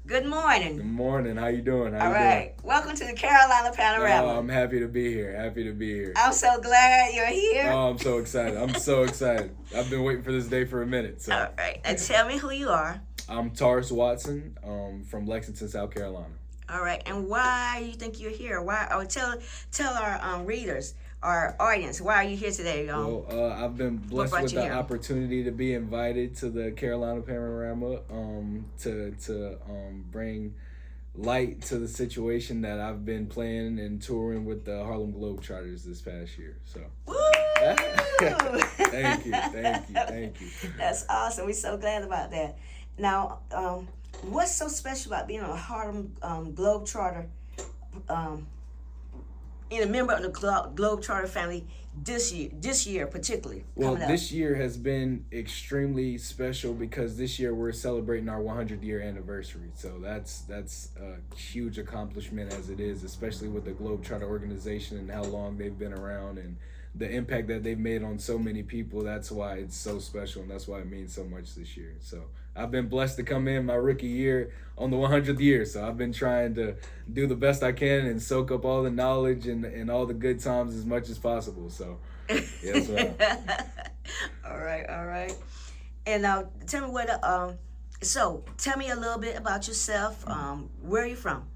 Good morning. Good morning. How you doing? How All you doing? right. Welcome to the Carolina Oh, Panorama. I'm happy to be here. Happy to be here. I'm so glad you're here. Oh, I'm so excited. I'm so excited. I've been waiting for this day for a minute. So, All right. And tell me who you are. I'm Tauris Watson, from Lexington, South Carolina. All right. And why you think you're here? Why? Oh, tell our readers, our audience, why are you here today? I've been What blessed brought with you the here? opportunity to be invited to the Carolina Panorama, to bring light to the situation that I've been playing and touring with the Harlem Globe Trotters this past year. So, Woo! thank you. That's awesome. We're so glad about that. Now, what's so special about being on a Harlem Globe Trotter, um, a member of the Globe Trotter family this year particularly Well, coming up? this year has been extremely special because this year we're celebrating our 100-year anniversary. So that's a huge accomplishment as it is, especially with the Globetrotter organization and how long they've been around and the impact that they've made on so many people. That's why it's so special and that's why it means so much this year. So I've been blessed to come in my rookie year on the 100th year. So I've been trying to do the best I can and soak up all the knowledge and all the good times as much as possible. So, yes, ma'am. All right, all right. And now tell me so tell me a little bit about yourself. Where are you from?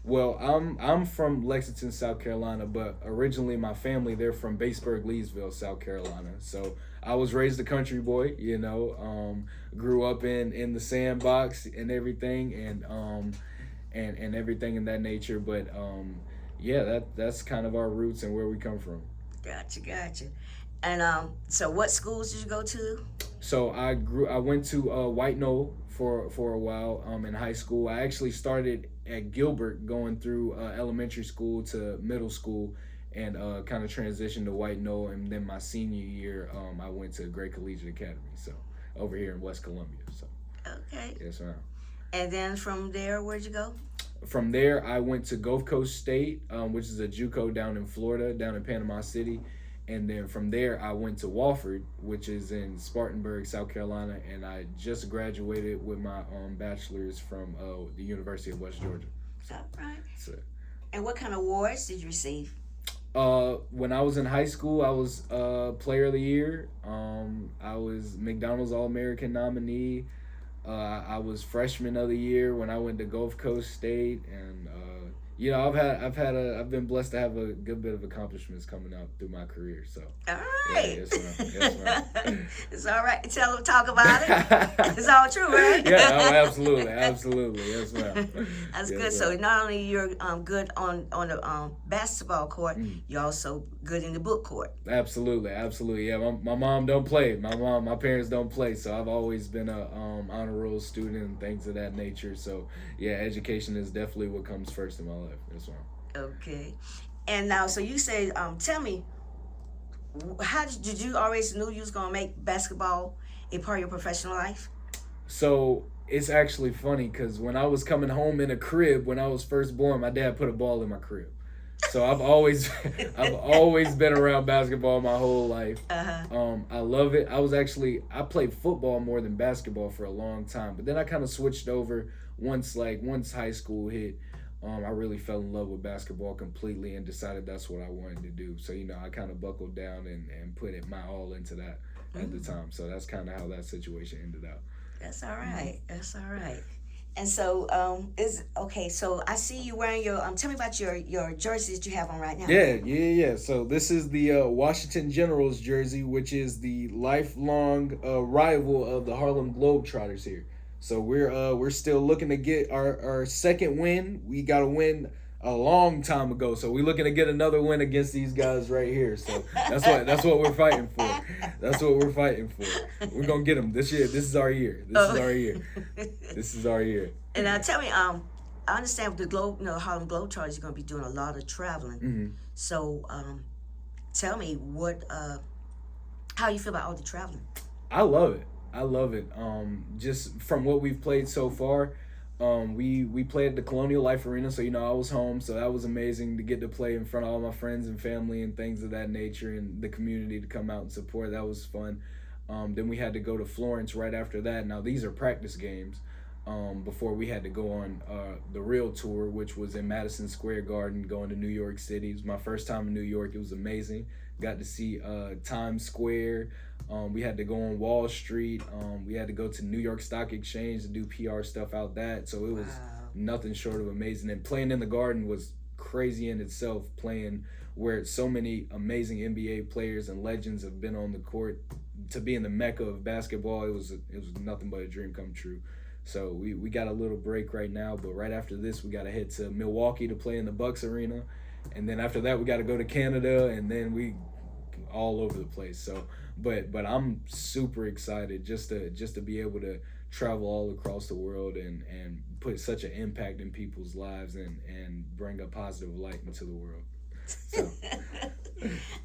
Well, I'm from Lexington, South Carolina, but originally my family they're from Batesburg, Leesville, South Carolina. So I was raised a country boy, grew up in the sandbox and everything, and everything in that nature. But yeah, that's kind of our roots and where we come from. Gotcha. And so what schools did you go to? So I went to White Knoll for a while in high school. I actually started at Gilbert, going through elementary school to middle school, and kind of transitioned to White Knoll. And then my senior year, I went to Great Collegiate Academy, so over here in West Columbia. So Okay. yes, ma'am. And then from there, where'd you go? From there, I went to Gulf Coast State, which is a JUCO down in Florida, down in Panama City. And then from there, I went to Wofford, which is in Spartanburg, South Carolina. And I just graduated with my bachelor's from the University of West Georgia. All right. So, And what kind of awards did you receive? when I was in high school, I was Player of the Year. I was McDonald's All-American nominee. I was Freshman of the Year when I went to Gulf Coast State, and I've been blessed to have a good bit of accomplishments coming out through my career. So All yeah, right. yes, ma'am. Yes, ma'am. It's all right. Talk about it. It's all true, right? Yeah, oh, absolutely, yes, ma'am. That's Yes, good. So ma'am. not only you're good on the basketball court, you're also good in the book court. Absolutely. Yeah, my mom don't play. My parents don't play. So I've always been a honor roll student and things of that nature. So yeah, education is definitely what comes first in my life. That's right. Okay. And now, so you say, tell me, how did you always knew you was gonna make basketball a part of your professional life? So it's actually funny because when I was coming home in a crib when I was first born, my dad put a ball in my crib. So I've always I've always been around basketball my whole life. I love it. I played football more than basketball for a long time, but then I kind of switched over once high school hit. I really fell in love with basketball completely and decided that's what I wanted to do. So I kind of buckled down and put my all into that at the time. So that's kind of how that situation ended up. That's all right. That's all right. And so, is okay. So I see you wearing your. Tell me about your jersey that you have on right now. Yeah. So this is the Washington Generals jersey, which is the lifelong rival of the Harlem Globe Trotters here. So we're still looking to get our second win. We got a win a long time ago, so we're looking to get another win against these guys right here. So that's what we're fighting for. That's what we're fighting for. We're gonna get them this year. This is our year. This is our year. This is our year. And now tell me, I understand with the Harlem Globetrotters, you're gonna be doing a lot of traveling. So, tell me how you feel about all the traveling. I love it. Just from what we've played so far, we played at the Colonial Life Arena, so I was home, so that was amazing to get to play in front of all my friends and family and things of that nature, and the community to come out and support. That was fun. Then we had to go to Florence right after that. Now these are practice games, before we had to go on the real tour, which was in Madison Square Garden, going to New York City. It was my first time in New York. It was amazing. Got to see Times Square. We had to go on Wall Street. We had to go to New York Stock Exchange to do PR stuff out that. So it was nothing short of amazing. And playing in the Garden was crazy in itself, playing where so many amazing NBA players and legends have been on the court. To be in the mecca of basketball, it was nothing but a dream come true. So we got a little break right now, but right after this, we got to head to Milwaukee to play in the Bucks Arena. And then after that, we got to go to Canada, and then we all over the place. So, but I'm super excited just to be able to travel all across the world and put such an impact in people's lives and bring a positive light into the world. So.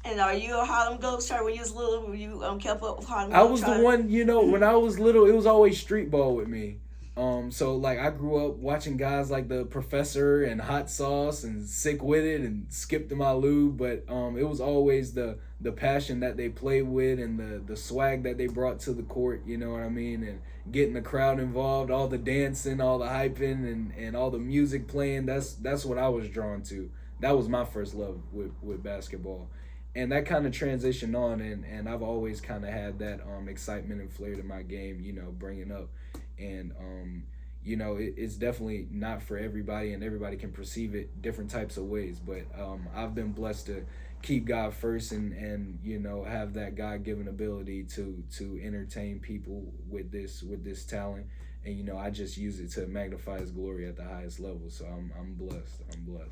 And are you a Harlem Globe Trotter? When you was little, were you kept up with Harlem Globe I was the one, when I was little, it was always street ball with me. So like I grew up watching guys like the Professor and Hot Sauce and Sick With It and Skip to My Lou, but it was always the passion that they played with and the swag that they brought to the court, you know what I mean, and getting the crowd involved, all the dancing, all the hyping and all the music playing. That's what I was drawn to. That was my first love with basketball. And that kind of transitioned on, and I've always kind of had that excitement and flair to my game, bringing up. And, it's definitely not for everybody, and everybody can perceive it different types of ways. But I've been blessed to keep God first and have that God-given ability to entertain people with this talent. And, I just use it to magnify His glory at the highest level. So I'm blessed. I'm blessed.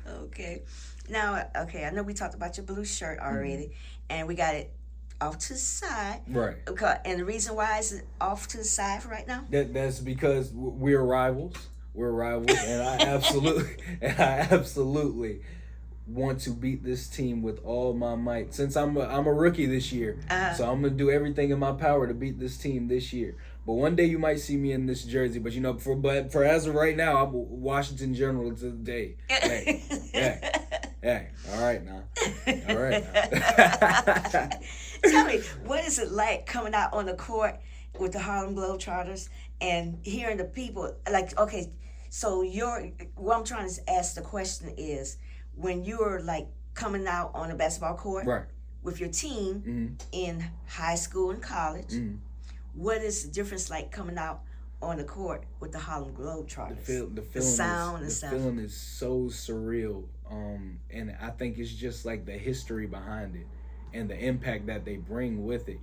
Okay. Now, I know we talked about your blue shirt already, and we got it off to the side. Right. Okay. And the reason why is it off to the side for right now? That's because we're rivals. We're rivals, and I absolutely want to beat this team with all my might. Since I'm a rookie this year, so I'm gonna do everything in my power to beat this team this year. But one day you might see me in this jersey. But for as of right now, I'm Washington General today. Hey, all right now. Tell me, what is it like coming out on the court with the Harlem Globe Trotters and hearing the people? Like, okay, so what I'm trying to ask the question is, when you're like coming out on a basketball court with your team in high school and college, what is the difference like coming out on the court with the Harlem Globe Trotters? The feeling is so surreal, and I think it's just like the history behind it and the impact that they bring with it.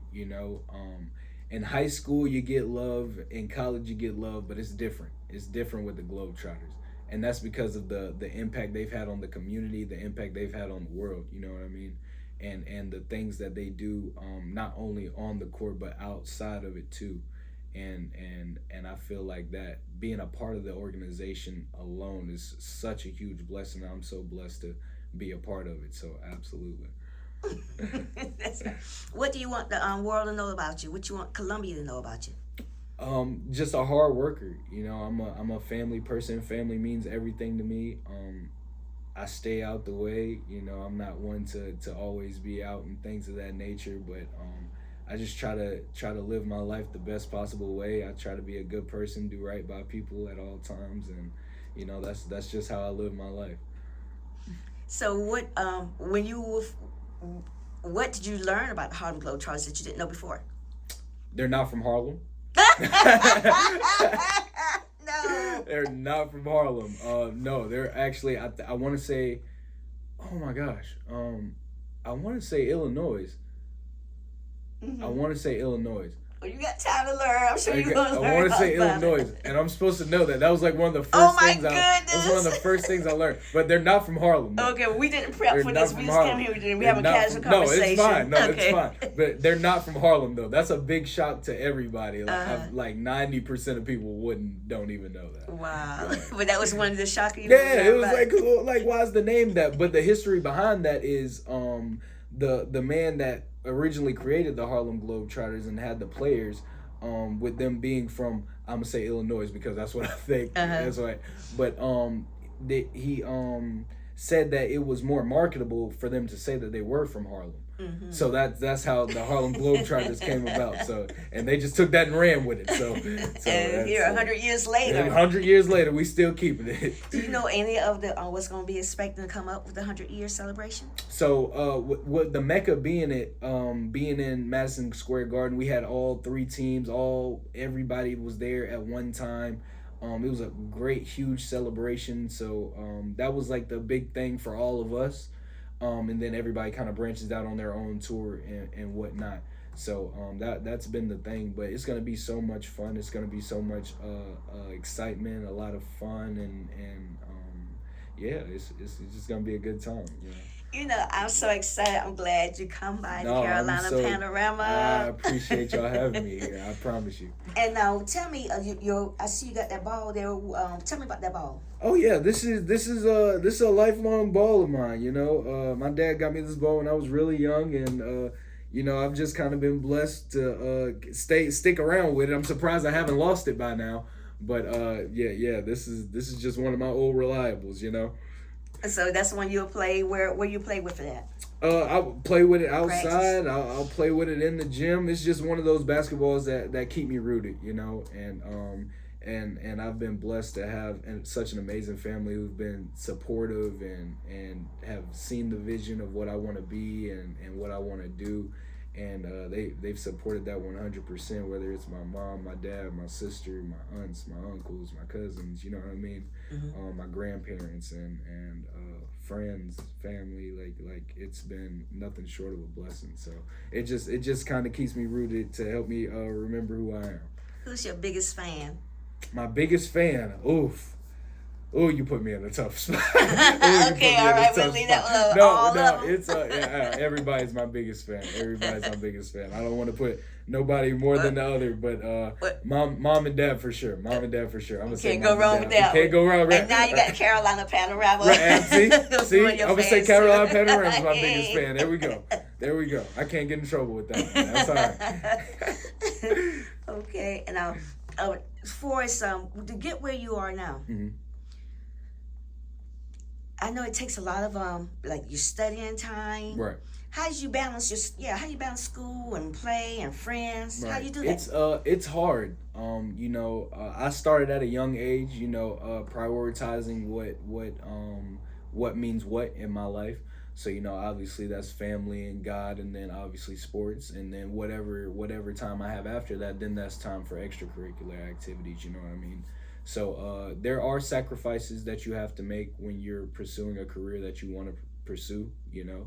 In high school you get love, in college you get love, but it's different. It's different with the Globe Trotters. And that's because of the impact they've had on the community, the impact they've had on the world, you know what I mean? And the things that they do, not only on the court, but outside of it too. And I feel like that being a part of the organization alone is such a huge blessing. I'm so blessed to be a part of it, so absolutely. What do you want the world to know about you? What you want Columbia to know about you? Just a hard worker. I'm a family person. Family means everything to me. I stay out the way. I'm not one to always be out and things of that nature, but I just try to live my life the best possible way. I try to be a good person, do right by people at all times, and that's just how I live my life. So what did you learn about the Harlem Globe Trotters that you didn't know before? They're not from Harlem. No. They're not from Harlem. No, they're actually, I want to say, oh my gosh, I want to say Illinois. I want to say Illinois. Well, you got time to learn. I'm sure you're going to learn. I want to say Illinois, and I'm supposed to know that. That was like one of the first things. That was one of the first things I learned. But they're not from Harlem. No. Okay, well, we didn't prep for this. We just came here. We have a casual conversation. No, it's fine. But they're not from Harlem, though. That's a big shock to everybody. Like 90% of people don't even know that. Wow. Right. But that was one of the shocking. Yeah, it was like why is the name that? But the history behind that is the man that originally created the Harlem Globe Trotters and had the players, with them being from, I'm gonna say Illinois because that's what I think. That's right. But he said that it was more marketable for them to say that they were from Harlem. So that's how the Harlem Globe Trotters came about. So, and they just took that and ran with it. So and here 100 years later. 100 years later, we still keeping it. Do you know any of the what's going to be expecting to come up with the 100-year celebration? So, with the Mecca being being in Madison Square Garden, we had all 3 teams. Everybody was there at one time. It was a great, huge celebration. So that was like the big thing for all of us. And then everybody kind of branches out on their own tour and whatnot. So that's been the thing. But it's gonna be so much fun. It's gonna be so much excitement, a lot of fun, and yeah, it's just gonna be a good time. You know, I'm so excited. I'm glad you come by the Carolina Panorama. I appreciate y'all having me here. I promise you. And now, tell me, I see you got that ball there. Tell me about that ball. Oh yeah, this is a lifelong ball of mine. You know, my dad got me this ball when I was really young, and you know, I've just kind of been blessed to stick around with it. I'm surprised I haven't lost it by now. But yeah, this is just one of my old reliables. You know. So that's the one you'll play. Where you play with it at? I'll play with it outside. I'll play with it in the gym. It's just one of those basketballs that keep me rooted, you know. And I've been blessed to have such an amazing family who've been supportive and have seen the vision of what I want to be and what I want to do. And they've supported that 100%, whether it's my mom, my dad, my sister, my aunts, my uncles, my cousins, you know what I mean? My grandparents and friends, family, like it's been nothing short of a blessing. So it just kind of keeps me rooted to help me remember who I am. Who's your biggest fan? My biggest fan, oof. Oh, you put me in a tough spot. Okay, all right, we'll leave that one alone. No, it's everybody's my biggest fan. Everybody's my biggest fan. I don't want to put nobody more than the other, but mom and dad for sure. Mom and dad for sure. I'm gonna say can't go wrong with that. Can't go wrong. Right? And now you got Carolina Panorama. Right, see, I'm gonna say Carolina Panorama is my biggest fan. There we go. I can't get in trouble with that one. That's all right. Okay, and now, for to get where you are now. Mm-hmm. I know it takes a lot of like your studying time. Right. How do you balance how do you balance school and play and friends? Right. How do you do that? It's hard. You know, I started at a young age, you know, prioritizing what means what in my life. So, you know, obviously that's family and God, and then obviously sports, and then whatever time I have after that, then that's time for extracurricular activities, you know what I mean? So there are sacrifices that you have to make when you're pursuing a career that you want to pursue, you know,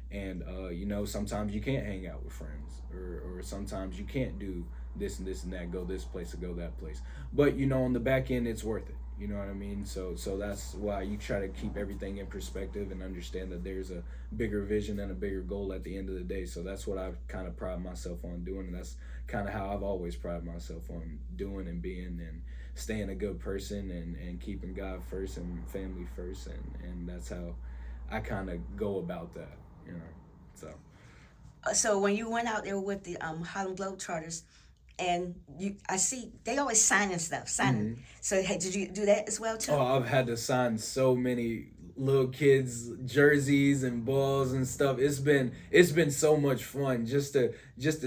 and you know, sometimes you can't hang out with friends, or sometimes you can't do this and this and that, go this place or go that place, but you know, on the back end it's worth it, you know what I mean? So that's why you try to keep everything in perspective and understand that there's a bigger vision and a bigger goal at the end of the day. So that's what I've kind of pride myself on doing, and that's kind of how I've always prided myself on doing and being, and staying a good person and keeping God first and family first, and that's how I kind of go about that, you know. So when you went out there with the Harlem Globe Trotters, and I see they always signing stuff. Mm-hmm. So hey, did you do that as well too? Oh, I've had to sign so many little kids jerseys and balls and stuff. It's been so much fun just to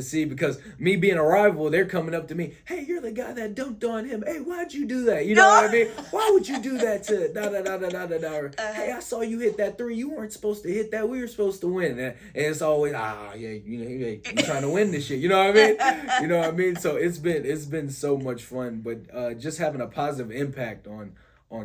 see, because me being a rival, they're coming up to me, hey, you're the guy that dunked on him, hey, why'd you do that, you know what I mean? Why would you do that to da da da da da da da? Hey, I saw you hit that 3, you weren't supposed to hit that, we were supposed to win. And it's always yeah, you know, you're trying to win this shit, you know what I mean? You know what I mean? So it's been so much fun, but just having a positive impact on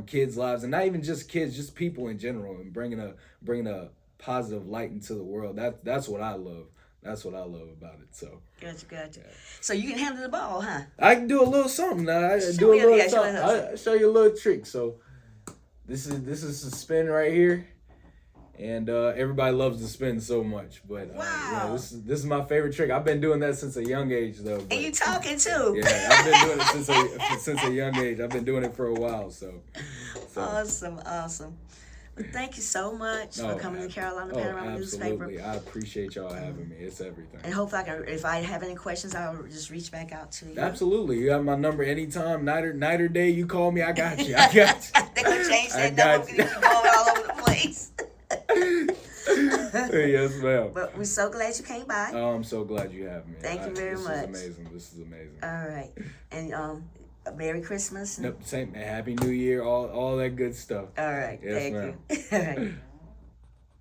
kids' lives, and not even just kids, just people in general, and bringing a positive light into the world. That's what I love. That's what I love about it. So gotcha. Yeah. So you can handle the ball, huh? I can do a little something now. I do a little something. I'll show you a little trick. So this is a spin right here. And everybody loves to spin so much, but wow. This is my favorite trick. I've been doing that since a young age, though. But, and you talking too? Yeah, I've been doing it since a young age. I've been doing it for a while, so. Awesome. Well, thank you so much for coming to Carolina Panorama newspaper. I appreciate y'all having me. It's everything. And hopefully, if I have any questions, I'll just reach back out to you. Absolutely, you have my number anytime, night or day. You call me, I got you. They're gonna change that number because you're going all over the place. Yes, ma'am. But we're so glad you came by. Oh, I'm so glad you have me. Thank you very much. This is amazing. All right. And Merry Christmas. Nope, same. Happy New Year. All that good stuff. All right. Yes, Thank ma'am. you. All right.